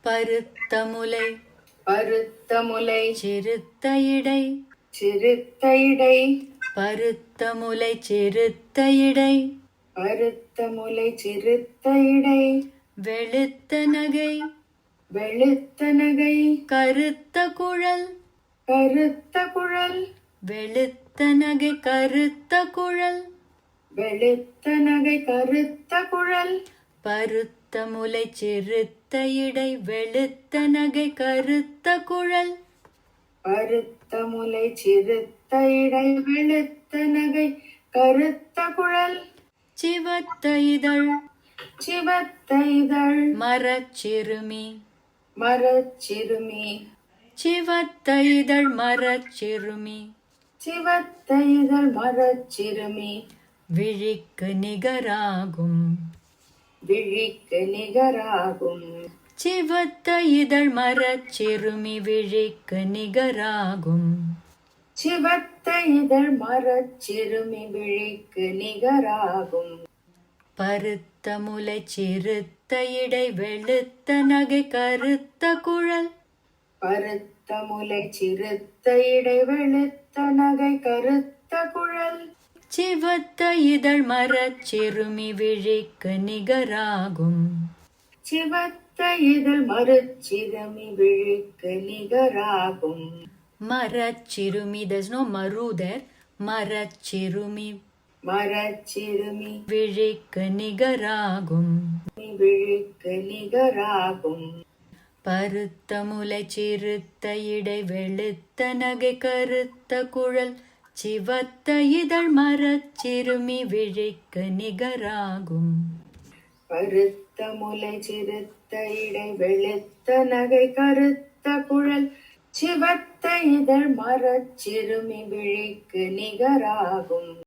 பருத்த முலை பருத்த முலை சிறுத்த இடை சிறுத்த இடை பருத்த முலை சிறுத்த இடை பருத்த முலை சிறுத்த இடை வெளுத்த நகை வெளுத்த நகை கருத்த குழல் கருத்த குழல் வெளுத்த நகை கருத்த குழல் வெளுத்த நகை கருத்த குழல் பருத்த முலை சிறுத்த இடை வெளுத்த நகை கருத்த குழல் பருத்த முலை சிறுத்த இடை வெளுத்த நகை கருத்த குழல் சிவத்த இதழ் சிவத்த இதழ் மரச்சிறுமி மரச்சிறுமி சிவத்த இதழ் மரச்சிறுமி சிவத்த இதழ் மரச்சிறுமி விழிக்கு நிகராகும் விழிக்கு நிகராகும் சிவத்த இதழ் மரச்சிறுமி விழிக்கு நிகராகும் சிவத்த இதழ் மரச்சிறுமி விழிக்கு நிகராகும் பருத்த முலை சிறுத்த இடை வெளுத்த நகை கருத்த குழல் பருத்த முலை சிறுத்த இடை வெளுத்த நகை கருத்த குழல் சிவத்த இதழ் மரச்சிறுமி விழிக்கு நிகராகும் சிவத்த இதழ் மரச்சிறுமி விழிக்கு நிகராகும் மரச்சிறுமி, there's no maru there. மரச்சிறுமி மரச்சிறுமி விழிக்கு நிகராகும் விழிக்கு நிகராகும் பருத்த முலை சிறுத்த இடை வெளுத்த நகை கருத்த குழல் சிவத்த இதழ் மரச்சிறுமி விழிக்கு நிகராகும் பருத்த முலை சிறுத்த இடை வெளுத்த நகை கருத்த குழல் சிவத்த இதழ் மரச்சிறுமி விழிக்கு நிகராகும்.